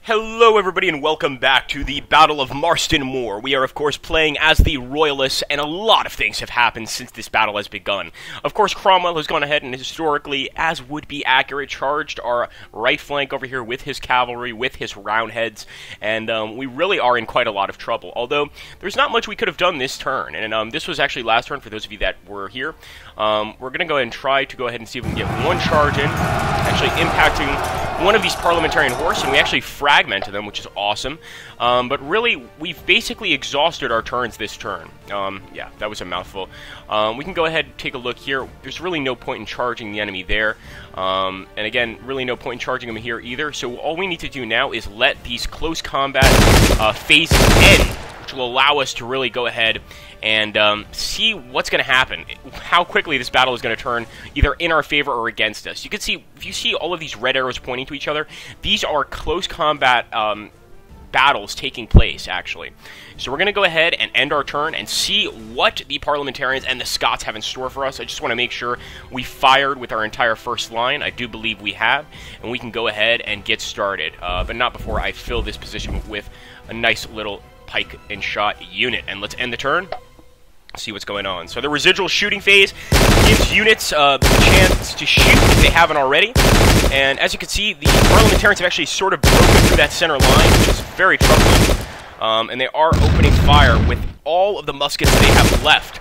Hello everybody and welcome back to the Battle of Marston Moor. We are of course playing as the Royalists, and a lot of things have happened since this battle has begun. Of course Cromwell has gone ahead and historically, as would be accurate, charged our right flank over here with his cavalry, with his roundheads, and we really are in quite a lot of trouble. Although, there's not much we could have done this turn, and this was actually last turn for those of you that were here. We're going to go ahead and try to go ahead and see if we can get one charge in, actually impacting one of these parliamentarian horse, and we actually fragmented them, which is awesome. But really, we've basically exhausted our turns this turn. Yeah, that was a mouthful. We can go ahead and take a look here. There's really no point in charging the enemy there. And again, really no point in charging them here either. So all we need to do now is let these close combat phases end, which will allow us to really go ahead and see what's going to happen, how quickly this battle is going to turn either in our favor or against us. You can see, if you see all of these red arrows pointing to each other, these are close combat battles taking place, actually. So we're going to go ahead and end our turn and see what the parliamentarians and the Scots have in store for us. I just want to make sure we fired with our entire first line. I do believe we have, and we can go ahead and get started, but not before I fill this position with a nice little pike and shot unit. And let's end the turn. See what's going on. So the residual shooting phase gives units the chance to shoot if they haven't already. And as you can see, the parliamentarians have actually sort of broken through that center line, which is very troubling. And they are opening fire with all of the muskets they have left.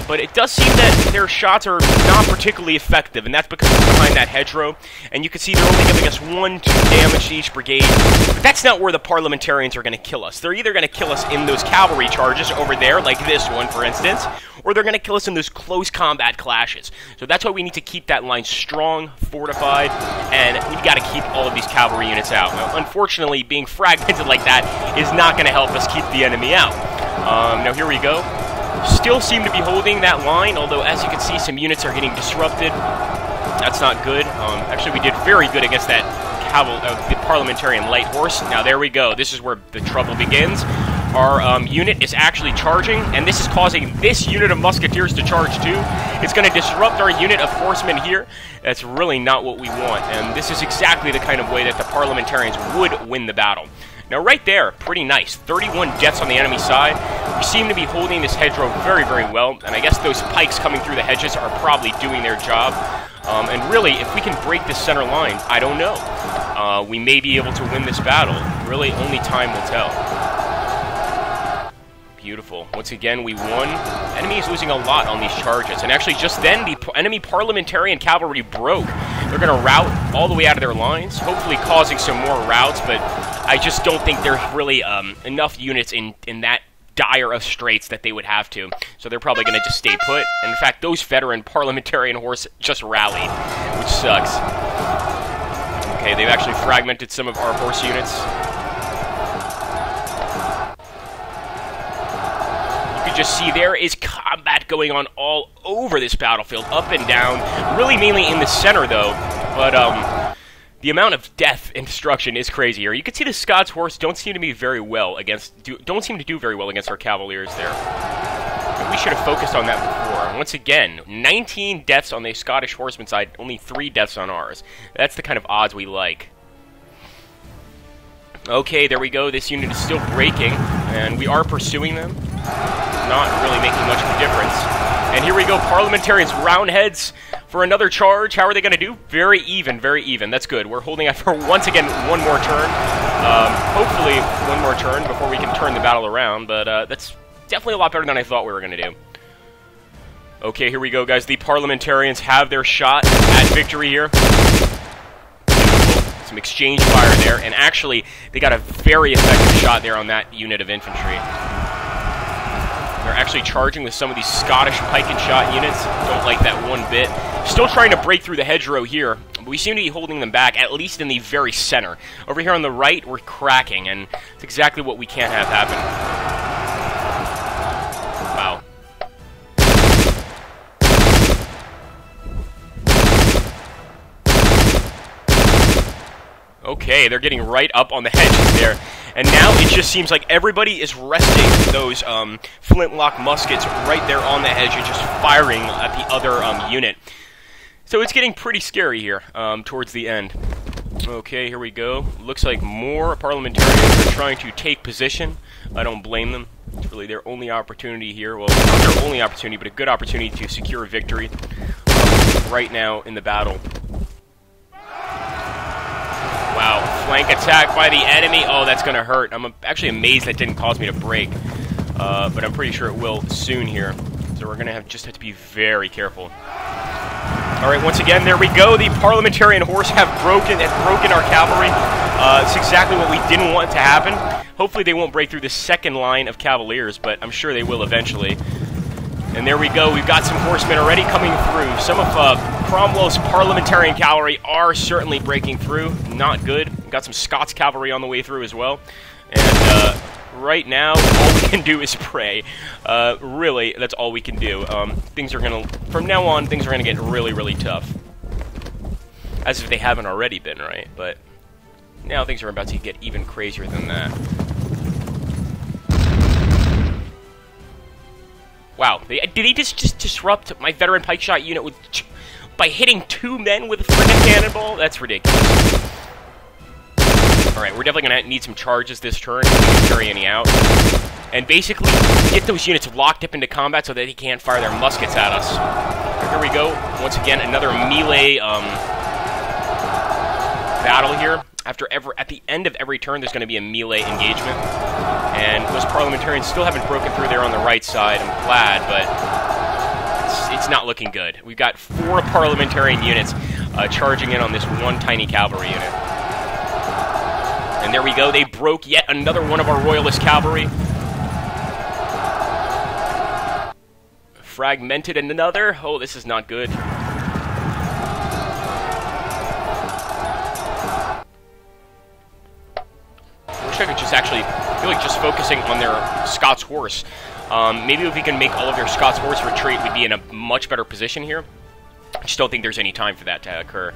But it does seem that their shots are not particularly effective, and that's because we're behind that hedgerow. And you can see they're only giving us 1-2 damage to each brigade. But that's not where the parliamentarians are going to kill us. They're either going to kill us in those cavalry charges over there, like this one, for instance, or they're going to kill us in those close combat clashes. So that's why we need to keep that line strong, fortified, and we've got to keep all of these cavalry units out. Now, unfortunately, being fragmented like that is not going to help us keep the enemy out. Now, here we go. Still seem to be holding that line, although as you can see, some units are getting disrupted. That's not good. Actually, we did very good against that the parliamentarian light horse. Now, there we go. This is where the trouble begins. Our unit is actually charging, and this is causing this unit of musketeers to charge too. It's going to disrupt our unit of horsemen here. That's really not what we want, and this is exactly the kind of way that the parliamentarians would win the battle. Now, right there, pretty nice. 31 deaths on the enemy side. We seem to be holding this hedgerow very, very well, and I guess those pikes coming through the hedges are probably doing their job. And really, if we can break this center line, I don't know. We may be able to win this battle. Really, only time will tell. Beautiful. Once again, we won. Enemy is losing a lot on these charges. And actually, just then, the enemy parliamentarian cavalry broke. They're going to rout all the way out of their lines, hopefully causing some more routes, but I just don't think there's really enough units in that dire of straits that they would have to. So they're probably going to just stay put. And in fact, those veteran parliamentarian horse just rallied, which sucks. Okay, they've actually fragmented some of our horse units. Just see there is combat going on all over this battlefield, up and down, really mainly in the center though, but the amount of death and destruction is crazy here. You can see the Scots horse don't seem to do very well against our cavaliers there. And we should have focused on that before. Once again, 19 deaths on the Scottish horseman side, only 3 deaths on ours. That's the kind of odds we like. Okay, there we go. This unit is still breaking, and we are pursuing them. Not really making much of a difference. And here we go, parliamentarians, roundheads for another charge. How are they going to do? Very even, very even. That's good. We're holding out for, once again, one more turn. Hopefully, one more turn before we can turn the battle around, but that's definitely a lot better than I thought we were going to do. Okay, here we go, guys. The parliamentarians have their shot at victory here. Some exchange fire there, and actually, they got a very effective shot there on that unit of infantry. They're actually charging with some of these Scottish pike and shot units. Don't like that one bit. Still trying to break through the hedgerow here, but we seem to be holding them back, at least in the very center. Over here on the right, we're cracking, and it's exactly what we can't have happen. Wow. Okay, they're getting right up on the hedges there. And now it just seems like everybody is resting those flintlock muskets right there on the hedge and just firing at the other unit. So it's getting pretty scary here towards the end. Okay, here we go. Looks like more parliamentarians are trying to take position. I don't blame them. It's really their only opportunity here. Well, not their only opportunity, but a good opportunity to secure victory right now in the battle. Wow, flank attack by the enemy. Oh, that's going to hurt. I'm actually amazed that didn't cause me to break. But I'm pretty sure it will soon here. So we're going to just have to be very careful. Alright, once again, there we go. The parliamentarian horse have broken our cavalry. It's exactly what we didn't want to happen. Hopefully they won't break through the second line of cavaliers, but I'm sure they will eventually. And there we go. We've got some horsemen already coming through. Some of Cromwell's parliamentarian cavalry are certainly breaking through. Not good. We've got some Scots cavalry on the way through as well. And right now, all we can do is pray. Really, that's all we can do. Things are gonna, from now on, things are gonna get really, really tough. As if they haven't already been, right? But now things are about to get even crazier than that. Wow, did he just disrupt my veteran pike shot unit by hitting 2 men with a freaking cannonball? That's ridiculous. Alright, we're definitely going to need some charges this turn to carry any out. And basically, get those units locked up into combat so that they can't fire their muskets at us. Here we go. Once again, another melee battle here. At the end of every turn, there's going to be a melee engagement. And those parliamentarians still haven't broken through there on the right side. I'm glad, but it's not looking good. We've got 4 parliamentarian units charging in on this one tiny cavalry unit. And there we go. They broke yet another one of our royalist cavalry. Fragmented another. Oh, this is not good. I could just actually feel like just focusing on their Scots horse. Maybe if we can make all of their Scots horse retreat, we'd be in a much better position here. I just don't think there's any time for that to occur.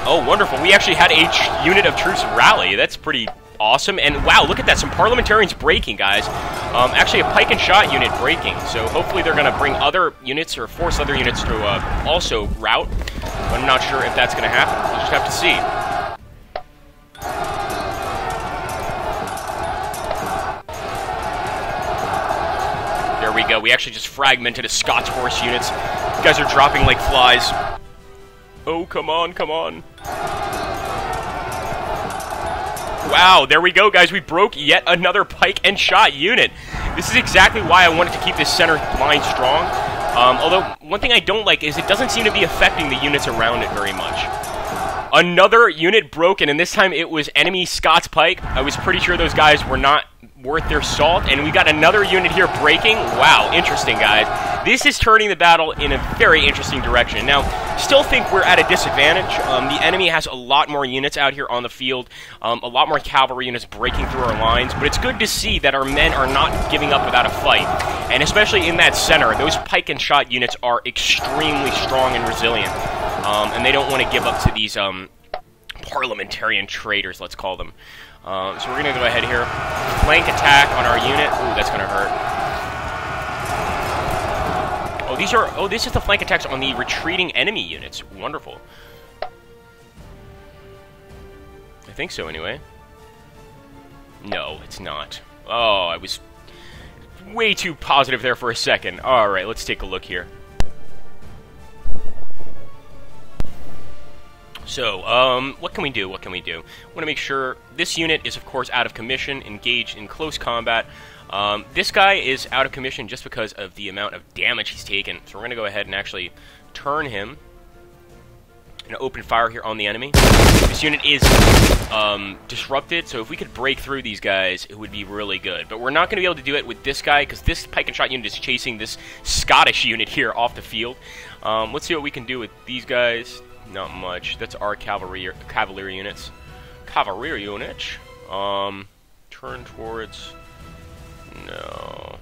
Oh, wonderful. We actually had a unit of troops rally. That's pretty awesome. And wow, look at that. Some parliamentarians breaking, guys. Actually, a pike and shot unit breaking. So hopefully they're going to bring other units or force other units to also rout. But I'm not sure if that's going to happen. We'll just have to see. There we go. We actually just fragmented a Scots horse units. You guys are dropping like flies. Oh, come on, come on. Wow, there we go, guys. We broke yet another pike and shot unit. This is exactly why I wanted to keep this center line strong. Although, one thing I don't like is it doesn't seem to be affecting the units around it very much. Another unit broken, and this time it was enemy Scots pike. I was pretty sure those guys were not worth their salt, and we got another unit here breaking. Wow, interesting, guys. This is turning the battle in a very interesting direction. Now, still think we're at a disadvantage. The enemy has a lot more units out here on the field, a lot more cavalry units breaking through our lines, but it's good to see that our men are not giving up without a fight. And especially in that center, those pike and shot units are extremely strong and resilient, and they don't want to give up to these parliamentarian traitors, let's call them. So we're going to go ahead here. Flank attack on our unit. Ooh, that's going to hurt. Oh, this is the flank attacks on the retreating enemy units. Wonderful. I think so, anyway. No, it's not. Oh, I was way too positive there for a second. Alright, let's take a look here. So, what can we do? What can we do? I want to make sure this unit is, of course, out of commission, engaged in close combat. This guy is out of commission just because of the amount of damage he's taken. So we're going to go ahead and actually turn him and open fire here on the enemy. This unit is disrupted, so if we could break through these guys, it would be really good. But we're not going to be able to do it with this guy because this pike and shot unit is chasing this Scottish unit here off the field. Let's see what we can do with these guys. Not much. That's our cavalry units. Cavalry units. Turn towards. No.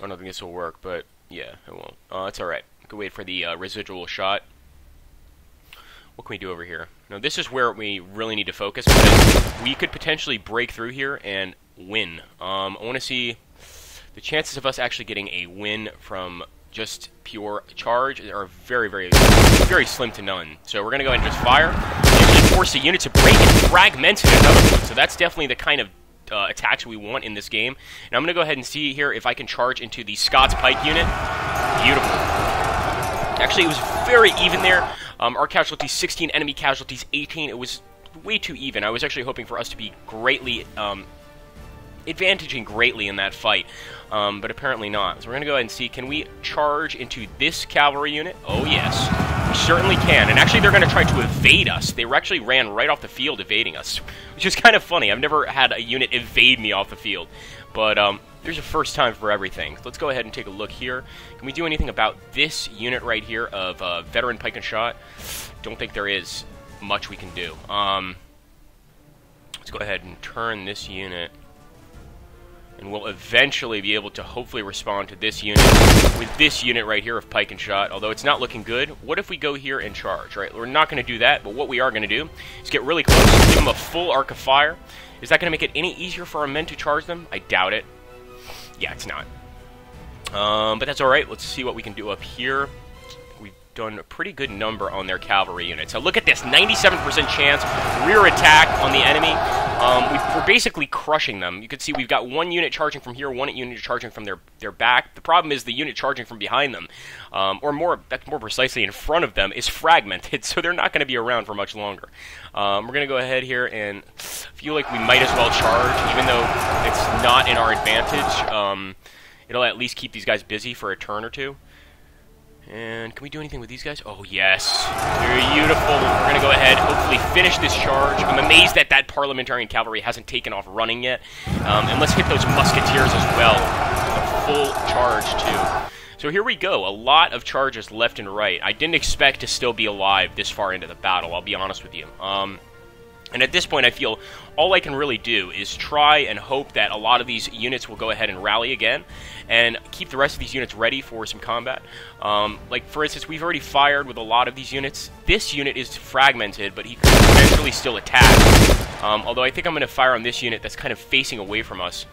I don't think this will work, but yeah, it won't. It's alright. We can wait for the residual shot. What can we do over here? Now, this is where we really need to focus because we could potentially break through here and win. I want to see the chances of us actually getting a win from just pure charge are very slim to none. So we're going to go ahead and just fire. And force the unit to break and fragment another one. So that's definitely the kind of attacks we want in this game. And I'm going to go ahead and see here if I can charge into the Scots Pike unit. Beautiful. Actually, it was very even there. Our casualties 16, enemy casualties 18. It was way too even. I was actually hoping for us to be greatly advantaging greatly in that fight, but apparently not. So we're going to go ahead and see, can we charge into this cavalry unit? Oh yes, we certainly can. And actually they're going to try to evade us. They actually ran right off the field evading us, which is kind of funny. I've never had a unit evade me off the field, but there's a first time for everything. Let's go ahead and take a look here. Can we do anything about this unit right here of veteran pike and shot? Don't think there is much we can do. Let's go ahead and turn this unit, and we'll eventually be able to hopefully respond to this unit with this unit right here of pike and shot, although it's not looking good. What if we go here and charge, right? We're not going to do that, but what we are going to do is get really close, give them a full arc of fire. Is that going to make it any easier for our men to charge them? I doubt it. Yeah, it's not. But that's alright. Let's see what we can do up here. We've done a pretty good number on their cavalry unit. So look at this, 97% chance, rear attack on the enemy. We're basically crushing them. You can see we've got one unit charging from here, one unit charging from their back. The problem is the unit charging from behind them, or more precisely in front of them, is fragmented, so they're not going to be around for much longer. We're going to go ahead here and feel like we might as well charge, even though it's not in our advantage. It'll at least keep these guys busy for a turn or two. And can we do anything with these guys? Oh, yes. Beautiful. We're going to go ahead, hopefully finish this charge. I'm amazed that that parliamentarian cavalry hasn't taken off running yet. And let's hit those musketeers as well. A full charge, too. So here we go. A lot of charges left and right. I didn't expect to still be alive this far into the battle, I'll be honest with you. And at this point, I feel all I can really do is try and hope that a lot of these units will go ahead and rally again and keep the rest of these units ready for some combat. Like, for instance, we've already fired with a lot of these units. This unit is fragmented, but he could eventually still attack. Although I think I'm going to fire on this unit that's kind of facing away from us.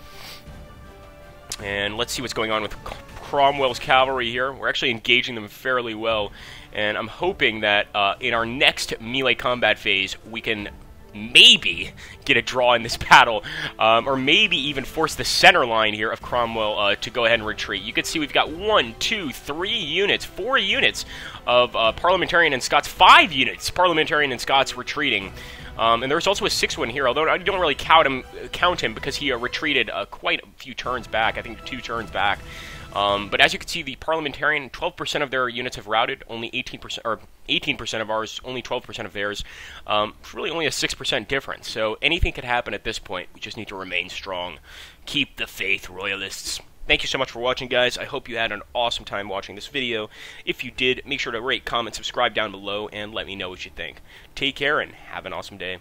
And let's see what's going on with Cromwell's cavalry here. We're actually engaging them fairly well. And I'm hoping that in our next melee combat phase, we can maybe get a draw in this battle, or maybe even force the center line here of Cromwell to go ahead and retreat. You can see we've got 1, 2, 3 units, 4 units of Parliamentarian and Scots, 5 units Parliamentarian and Scots retreating. And there's also a 6th one here, although I don't really count him because he retreated quite a few turns back, I think 2 turns back. But as you can see, the Parliamentarian, 12% of their units have routed, only 18%, or 18% of ours, only 12% of theirs. It's really only a 6% difference, so anything could happen at this point. We just need to remain strong. Keep the faith, Royalists. Thank you so much for watching, guys. I hope you had an awesome time watching this video. If you did, make sure to rate, comment, subscribe down below, and let me know what you think. Take care, and have an awesome day.